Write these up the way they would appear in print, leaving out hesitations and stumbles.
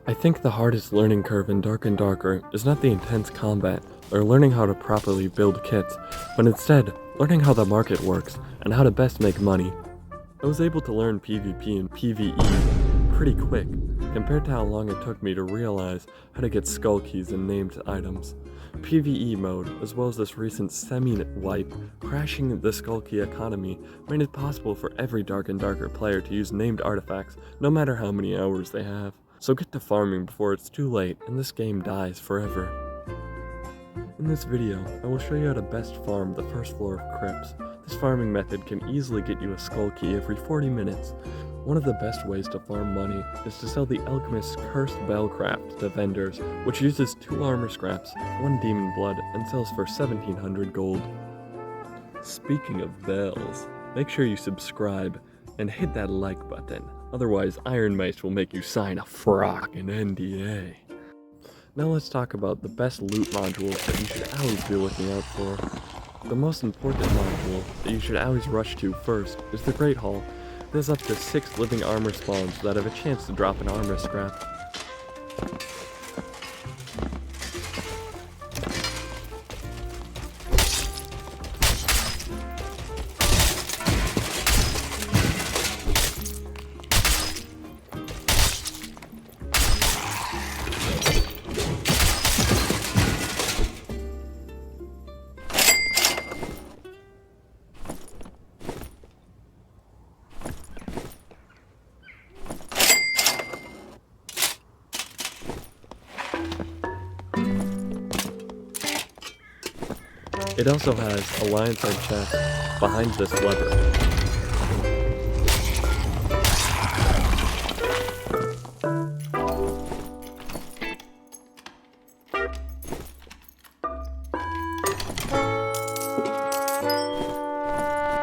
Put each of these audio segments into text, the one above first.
I think the hardest learning curve in Dark and Darker is not the intense combat or learning how to properly build kits, but instead learning how the market works and how to best make money. I was able to learn PvP and PvE pretty quick compared to how long it took me to realize how to get skull keys and named items. PvE mode, as well as this recent semi-wipe, crashing the skull key economy, made it possible for every Dark and Darker player to use named artifacts no matter how many hours they have. So get to farming before it's too late and this game dies forever. In this video, I will show you how to best farm the first floor of Crypts. This farming method can easily get you a skull key every 40 minutes. One of the best ways to farm money is to sell the Alchemist's Cursed Bellcraft to vendors, which uses 2 armor scraps, 1 demon blood, and sells for 1700 gold. Speaking of bells, make sure you subscribe and hit that like button, otherwise Iron Mice will make you sign a frockin' NDA. Now let's talk about the best loot modules that you should always be looking out for. The most important module that you should always rush to first is the Great Hall. There's up to 6 living armor spawns that have a chance to drop an armor scrap. It also has a lion's head chest behind this lever.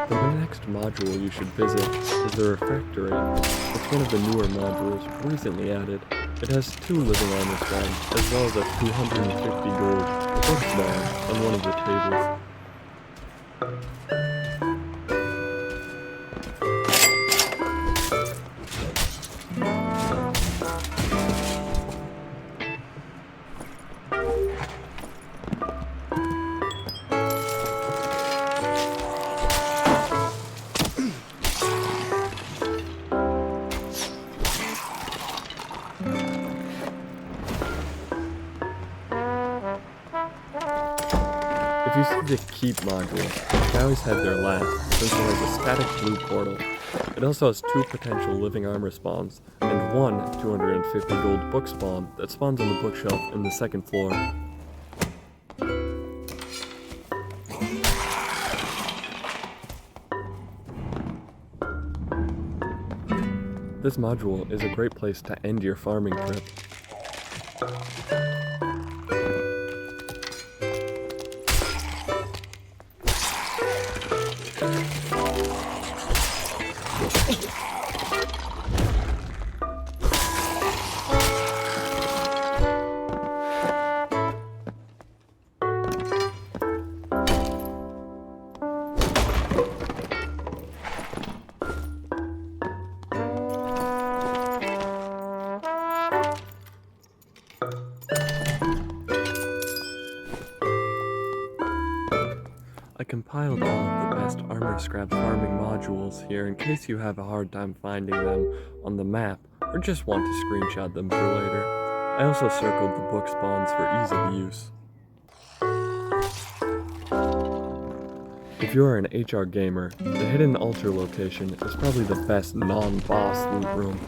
The next module you should visit is the refractory. It's one of the newer modules recently added. It has 2 living armor spawns, as well as a 250 gold book spawn on one of the tables. If you see the Keep module, I always head there last, since it has a static blue portal. It also has 2 potential living armor spawns, and 1 250 gold book spawn that spawns on the bookshelf in the 2nd floor. This module is a great place to end your farming trip. I compiled all of the best armor scrap farming modules here in case you have a hard time finding them on the map or just want to screenshot them for later. I also circled the book spawns for ease of use. If you are an HR gamer, the hidden altar location is probably the best non-boss loot room.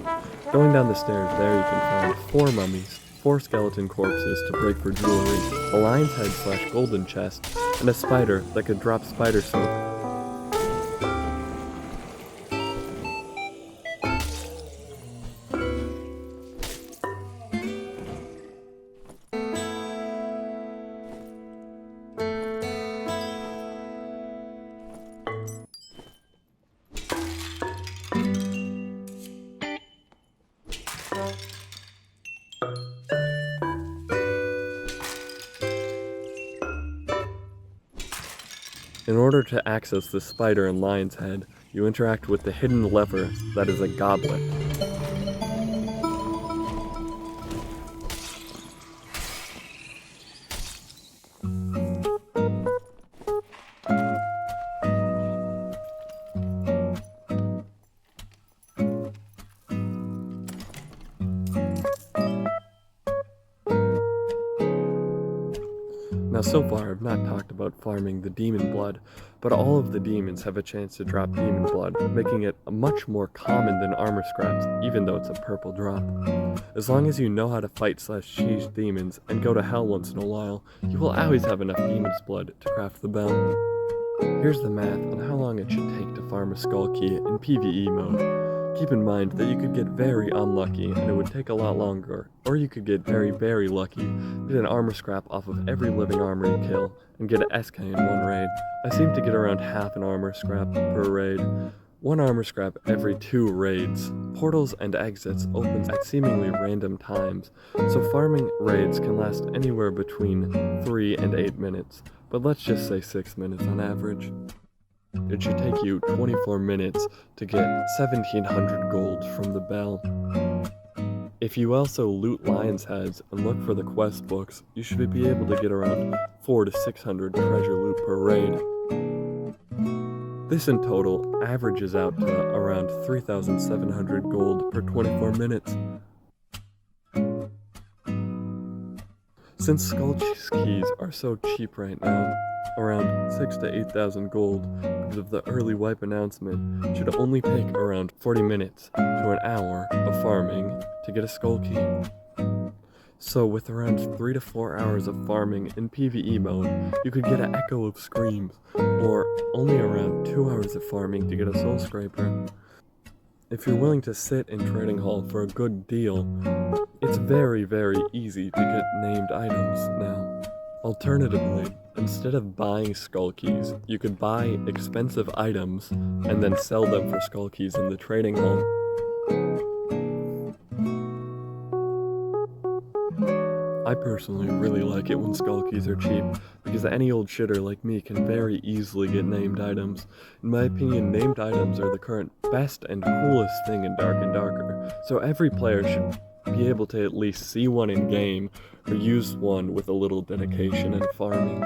Going down the stairs there you can find 4 mummies, 4 skeleton corpses to break for jewelry, a lion's head / golden chest, and a spider that could drop spider soap. In order to access the spider and lion's head, you interact with the hidden lever that is a goblet. Now so far I've not talked about farming the demon blood, but all of the demons have a chance to drop demon blood, making it much more common than armor scraps, even though it's a purple drop. As long as you know how to fight/cheese demons and go to hell once in a while, you will always have enough demon's blood to craft the bell. Here's the math on how long it should take to farm a skull key in PvE mode. Keep in mind that you could get very unlucky and it would take a lot longer, or you could get very lucky, get an armor scrap off of every living armor you kill, and get an SK in one raid. I seem to get around half an armor scrap per raid. One armor scrap every 2 raids. Portals and exits open at seemingly random times, so farming raids can last anywhere between 3 and 8 minutes, but let's just say 6 minutes on average. It should take you 24 minutes to get 1700 gold from the bell. If you also loot lion's heads and look for the quest books, you should be able to get around 400 to 600 treasure loot per raid. This in total averages out to around 3,700 gold per 24 minutes. Since skull keys are so cheap right now, around 6,000 to 8,000 gold because of the early wipe announcement, it should only take around 40 minutes to an hour of farming to get a skull key. So with around 3 to 4 hours of farming in PvE mode, you could get an Echo of Screams, or only around 2 hours of farming to get a Soul Scraper. If you're willing to sit in Trading Hall for a good deal, it's very easy to get named items now. Alternatively, instead of buying skull keys, you could buy expensive items and then sell them for skull keys in the Trading Hall. I personally really like it when skull keys are cheap, because any old shitter like me can very easily get named items. In my opinion, named items are the current best and coolest thing in Dark and Darker, so every player should be able to at least see one in game, or use one with a little dedication and farming.